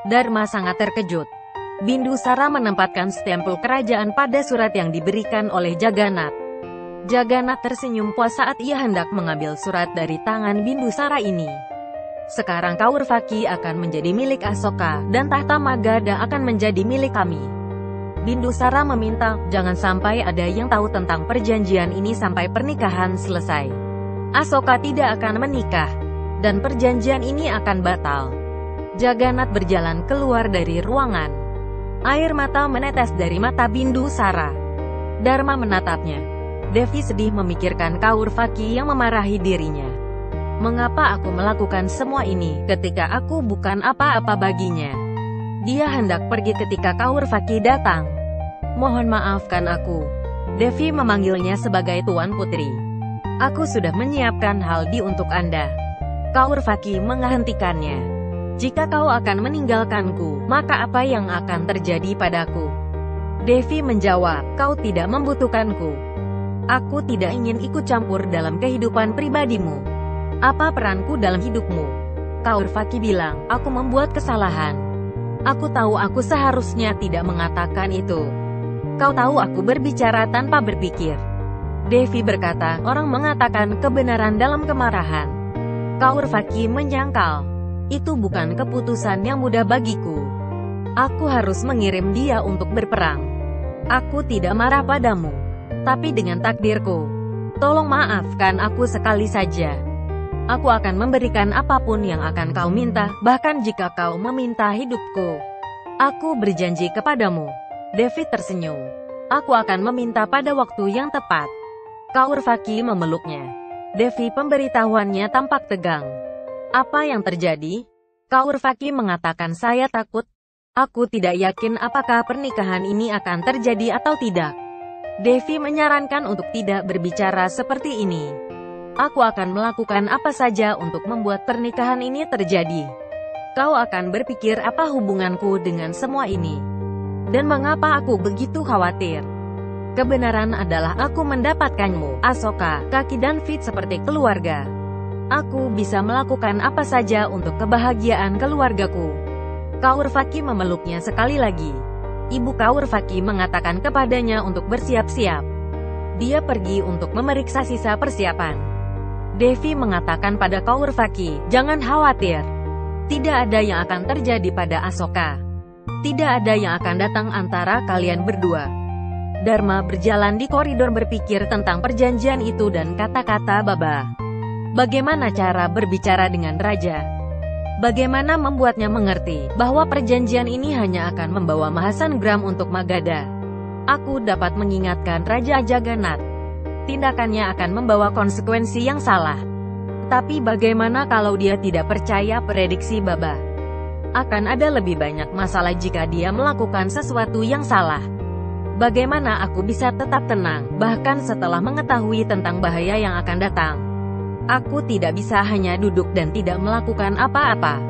Dharma sangat terkejut. Bindusara menempatkan stempel kerajaan pada surat yang diberikan oleh Jagannath. Jagannath tersenyum puas saat ia hendak mengambil surat dari tangan Bindusara ini. Sekarang Kaurvaki akan menjadi milik Asoka, dan tahta Magadha akan menjadi milik kami. Bindusara meminta, jangan sampai ada yang tahu tentang perjanjian ini sampai pernikahan selesai. Asoka tidak akan menikah, dan perjanjian ini akan batal. Jagannath berjalan keluar dari ruangan. Air mata menetes dari mata Bindusara. Dharma menatapnya. Devi sedih memikirkan Kaurvaki yang memarahi dirinya. Mengapa aku melakukan semua ini, ketika aku bukan apa-apa baginya? Dia hendak pergi ketika Kaurvaki datang. Mohon maafkan aku. Devi memanggilnya sebagai Tuan Putri. Aku sudah menyiapkan haldi untuk Anda. Kaurvaki menghentikannya. Jika kau akan meninggalkanku, maka apa yang akan terjadi padaku? Devi menjawab, kau tidak membutuhkanku. Aku tidak ingin ikut campur dalam kehidupan pribadimu. Apa peranku dalam hidupmu? Kaurvaki bilang, aku membuat kesalahan. Aku tahu aku seharusnya tidak mengatakan itu. Kau tahu aku berbicara tanpa berpikir. Devi berkata, orang mengatakan kebenaran dalam kemarahan. Kaurvaki menyangkal. Itu bukan keputusan yang mudah bagiku. Aku harus mengirim dia untuk berperang. Aku tidak marah padamu, tapi dengan takdirku. Tolong maafkan aku sekali saja. Aku akan memberikan apapun yang akan kau minta, bahkan jika kau meminta hidupku. Aku berjanji kepadamu. Devi tersenyum. Aku akan meminta pada waktu yang tepat. Kaurvaki memeluknya. Devi pemberitahuannya tampak tegang. Apa yang terjadi? Kaurvaki mengatakan, saya takut. Aku tidak yakin apakah pernikahan ini akan terjadi atau tidak. Devi menyarankan untuk tidak berbicara seperti ini. Aku akan melakukan apa saja untuk membuat pernikahan ini terjadi. Kau akan berpikir apa hubunganku dengan semua ini? Dan mengapa aku begitu khawatir? Kebenaran adalah aku mendapatkanmu, Asoka, Kaki dan Fit seperti keluarga. Aku bisa melakukan apa saja untuk kebahagiaan keluargaku. Kaurvaki memeluknya sekali lagi. Ibu Kaurvaki mengatakan kepadanya untuk bersiap-siap. Dia pergi untuk memeriksa sisa persiapan. Devi mengatakan pada Kaurvaki, jangan khawatir. Tidak ada yang akan terjadi pada Asoka. Tidak ada yang akan datang antara kalian berdua. Dharma berjalan di koridor berpikir tentang perjanjian itu dan kata-kata Baba. Bagaimana cara berbicara dengan raja? Bagaimana membuatnya mengerti bahwa perjanjian ini hanya akan membawa Mahasangram untuk Magadha? Aku dapat mengingatkan Raja Jagannath. Tindakannya akan membawa konsekuensi yang salah. Tapi bagaimana kalau dia tidak percaya prediksi Baba? Akan ada lebih banyak masalah jika dia melakukan sesuatu yang salah. Bagaimana aku bisa tetap tenang, bahkan setelah mengetahui tentang bahaya yang akan datang? Aku tidak bisa hanya duduk dan tidak melakukan apa-apa.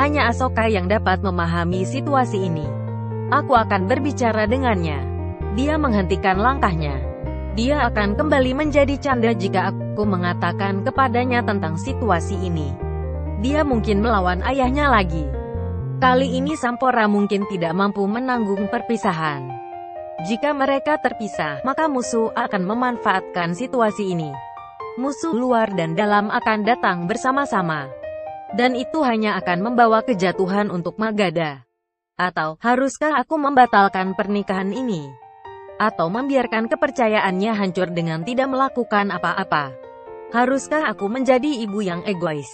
Hanya Asoka yang dapat memahami situasi ini. Aku akan berbicara dengannya. Dia menghentikan langkahnya. Dia akan kembali menjadi canda jika aku mengatakan kepadanya tentang situasi ini. Dia mungkin melawan ayahnya lagi. Kali ini Sampora mungkin tidak mampu menanggung perpisahan. Jika mereka terpisah, maka musuh akan memanfaatkan situasi ini. Musuh luar dan dalam akan datang bersama-sama. Dan itu hanya akan membawa kejatuhan untuk Magadha. Atau, haruskah aku membatalkan pernikahan ini? Atau membiarkan kepercayaannya hancur dengan tidak melakukan apa-apa? Haruskah aku menjadi ibu yang egois?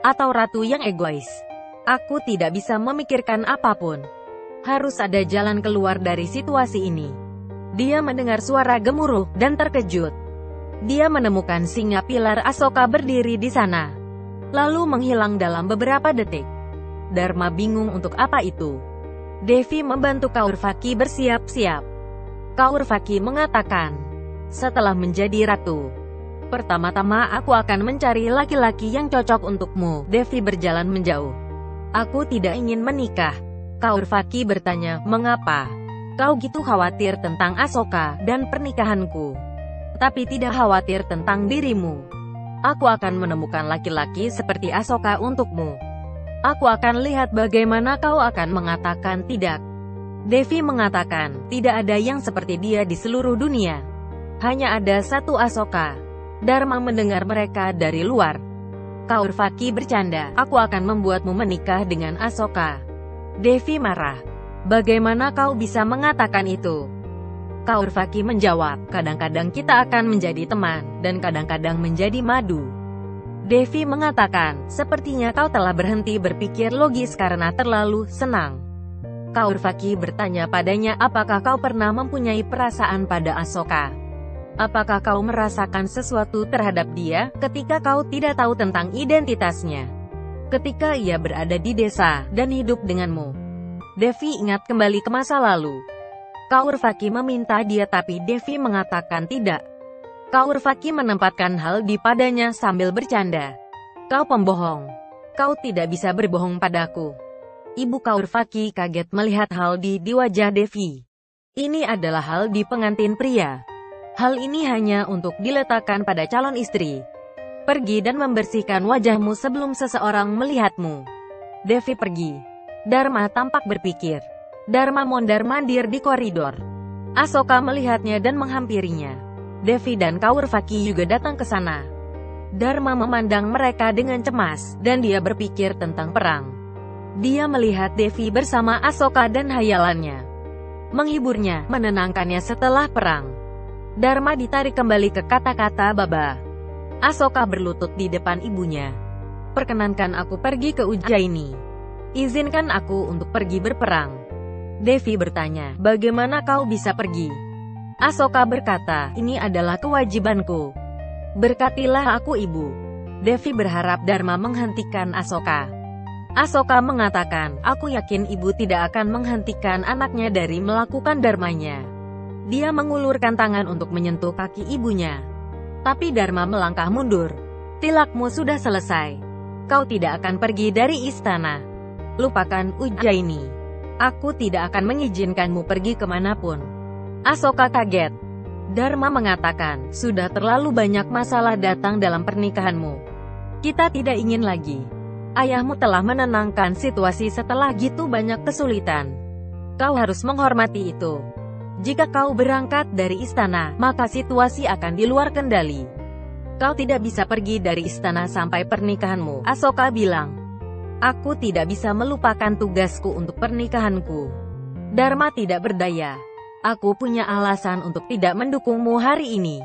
Atau ratu yang egois? Aku tidak bisa memikirkan apapun. Harus ada jalan keluar dari situasi ini. Dia mendengar suara gemuruh dan terkejut. Dia menemukan singa pilar Asoka berdiri di sana, lalu menghilang dalam beberapa detik. Dharma bingung untuk apa itu. Devi membantu Kaurvaki bersiap-siap. Kaurvaki mengatakan, setelah menjadi ratu, pertama-tama aku akan mencari laki-laki yang cocok untukmu. Devi berjalan menjauh. Aku tidak ingin menikah. Kaurvaki bertanya, mengapa? Kau gitu khawatir tentang Asoka dan pernikahanku, tapi tidak khawatir tentang dirimu. Aku akan menemukan laki-laki seperti Asoka untukmu. Aku akan lihat bagaimana kau akan mengatakan tidak. Devi mengatakan, tidak ada yang seperti dia di seluruh dunia. Hanya ada satu Asoka. Dharma mendengar mereka dari luar. Kaurvaki bercanda, aku akan membuatmu menikah dengan Asoka. Devi marah. Bagaimana kau bisa mengatakan itu? Kaurvaki menjawab, kadang-kadang kita akan menjadi teman, dan kadang-kadang menjadi madu. Devi mengatakan, sepertinya kau telah berhenti berpikir logis karena terlalu senang. Kaurvaki bertanya padanya, apakah kau pernah mempunyai perasaan pada Asoka? Apakah kau merasakan sesuatu terhadap dia, ketika kau tidak tahu tentang identitasnya? Ketika ia berada di desa, dan hidup denganmu. Devi ingat kembali ke masa lalu. Kaurvaki meminta dia tapi Devi mengatakan tidak. Kaurvaki menempatkan hal di padanya sambil bercanda. Kau pembohong. Kau tidak bisa berbohong padaku. Ibu Kaurvaki kaget melihat Haldi di wajah Devi. Ini adalah hal di pengantin pria. Hal ini hanya untuk diletakkan pada calon istri. Pergi dan membersihkan wajahmu sebelum seseorang melihatmu. Devi pergi. Dharma tampak berpikir. Dharma mondar-mandir di koridor. Asoka melihatnya dan menghampirinya. Devi dan Kaurvaki juga datang ke sana. Dharma memandang mereka dengan cemas, dan dia berpikir tentang perang. Dia melihat Devi bersama Asoka dan hayalannya. Menghiburnya, menenangkannya setelah perang. Dharma ditarik kembali ke kata-kata Baba. Asoka berlutut di depan ibunya. Perkenankan aku pergi ke Ujjaini. Izinkan aku untuk pergi berperang. Devi bertanya, bagaimana kau bisa pergi? Asoka berkata, ini adalah kewajibanku. Berkatilah aku ibu. Devi berharap Dharma menghentikan Asoka. Asoka mengatakan, aku yakin ibu tidak akan menghentikan anaknya dari melakukan dharmanya. Dia mengulurkan tangan untuk menyentuh kaki ibunya. Tapi Dharma melangkah mundur. Tilakmu sudah selesai. Kau tidak akan pergi dari istana. Lupakan Ujjaini. Aku tidak akan mengizinkanmu pergi kemanapun. Asoka kaget. Dharma mengatakan, sudah terlalu banyak masalah datang dalam pernikahanmu. Kita tidak ingin lagi. Ayahmu telah menenangkan situasi setelah gitu banyak kesulitan. Kau harus menghormati itu. Jika kau berangkat dari istana, maka situasi akan di luar kendali. Kau tidak bisa pergi dari istana sampai pernikahanmu, Asoka bilang. Aku tidak bisa melupakan tugasku untuk pernikahanku. Dharma tidak berdaya. Aku punya alasan untuk tidak mendukungmu hari ini.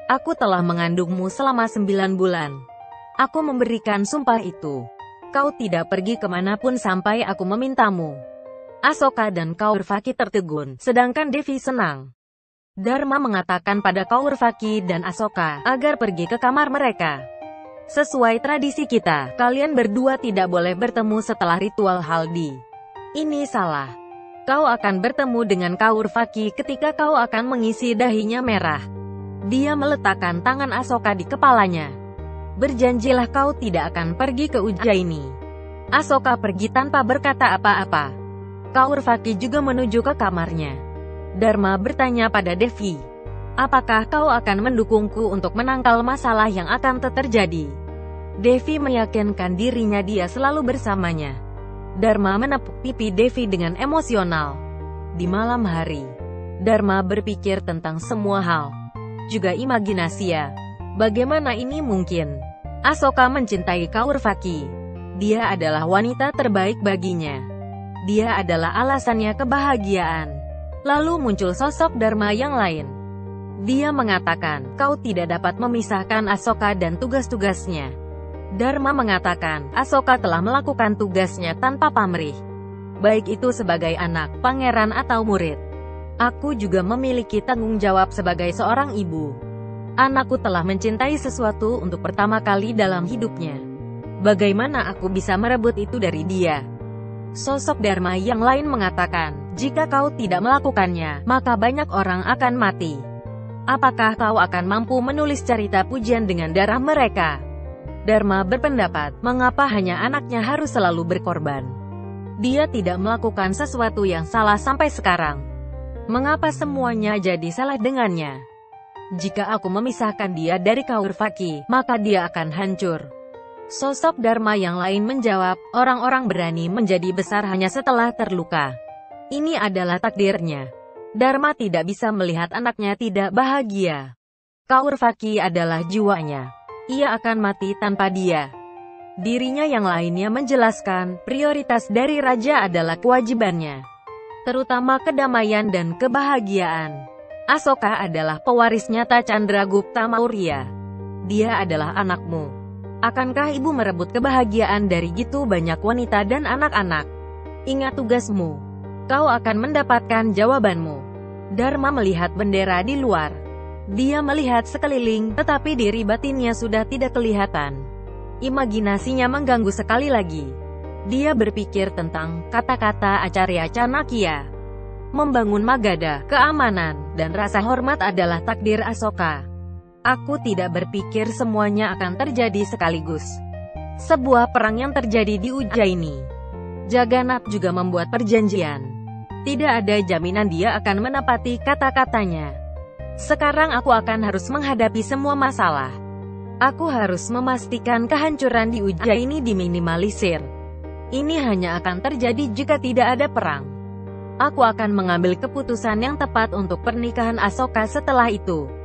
Aku telah mengandungmu selama 9 bulan. Aku memberikan sumpah itu. Kau tidak pergi kemanapun sampai aku memintamu. Asoka dan Kaurvaki tertegun, sedangkan Devi senang. Dharma mengatakan pada Kaurvaki dan Asoka agar pergi ke kamar mereka. Sesuai tradisi kita, kalian berdua tidak boleh bertemu setelah ritual Haldi. Ini salah. Kau akan bertemu dengan Kaurvaki ketika kau akan mengisi dahinya merah. Dia meletakkan tangan Asoka di kepalanya. Berjanjilah kau tidak akan pergi ke Ujjaini. Asoka pergi tanpa berkata apa-apa. Kaurvaki juga menuju ke kamarnya. Dharma bertanya pada Devi, apakah kau akan mendukungku untuk menangkal masalah yang akan terjadi? Devi meyakinkan dirinya dia selalu bersamanya. Dharma menepuk pipi Devi dengan emosional. Di malam hari, Dharma berpikir tentang semua hal. Juga imajinasinya. Bagaimana ini mungkin? Asoka mencintai Kaurvaki. Dia adalah wanita terbaik baginya. Dia adalah alasannya kebahagiaan. Lalu muncul sosok Dharma yang lain. Dia mengatakan, kau tidak dapat memisahkan Asoka dan tugas-tugasnya. Dharma mengatakan, Asoka telah melakukan tugasnya tanpa pamrih. Baik itu sebagai anak, pangeran atau murid. Aku juga memiliki tanggung jawab sebagai seorang ibu. Anakku telah mencintai sesuatu untuk pertama kali dalam hidupnya. Bagaimana aku bisa merebut itu dari dia? Sosok Dharma yang lain mengatakan, jika kau tidak melakukannya, maka banyak orang akan mati. Apakah kau akan mampu menulis cerita pujian dengan darah mereka? Dharma berpendapat, mengapa hanya anaknya harus selalu berkorban? Dia tidak melakukan sesuatu yang salah sampai sekarang. Mengapa semuanya jadi salah dengannya? Jika aku memisahkan dia dari Kaurvaki, maka dia akan hancur. Sosok Dharma yang lain menjawab, orang-orang berani menjadi besar hanya setelah terluka. Ini adalah takdirnya. Dharma tidak bisa melihat anaknya tidak bahagia. Kaurvaki adalah jiwanya. Ia akan mati tanpa dia. Dirinya yang lainnya menjelaskan, prioritas dari raja adalah kewajibannya, terutama kedamaian dan kebahagiaan. Asoka adalah pewaris nyata Chandragupta Maurya. Dia adalah anakmu. Akankah ibu merebut kebahagiaan dari gitu banyak wanita dan anak-anak? Ingat tugasmu. Kau akan mendapatkan jawabanmu. Dharma melihat bendera di luar. Dia melihat sekeliling, tetapi diri batinnya sudah tidak kelihatan. Imajinasinya mengganggu sekali lagi. Dia berpikir tentang kata-kata Acarya Chanakya. Membangun Magadha, keamanan, dan rasa hormat adalah takdir Asoka. Aku tidak berpikir semuanya akan terjadi sekaligus. Sebuah perang yang terjadi di Ujjaini. Jagannath juga membuat perjanjian. Tidak ada jaminan dia akan menepati kata-katanya. Sekarang aku akan harus menghadapi semua masalah. Aku harus memastikan kehancuran di Ujjaini diminimalisir. Ini hanya akan terjadi jika tidak ada perang. Aku akan mengambil keputusan yang tepat untuk pernikahan Asoka setelah itu.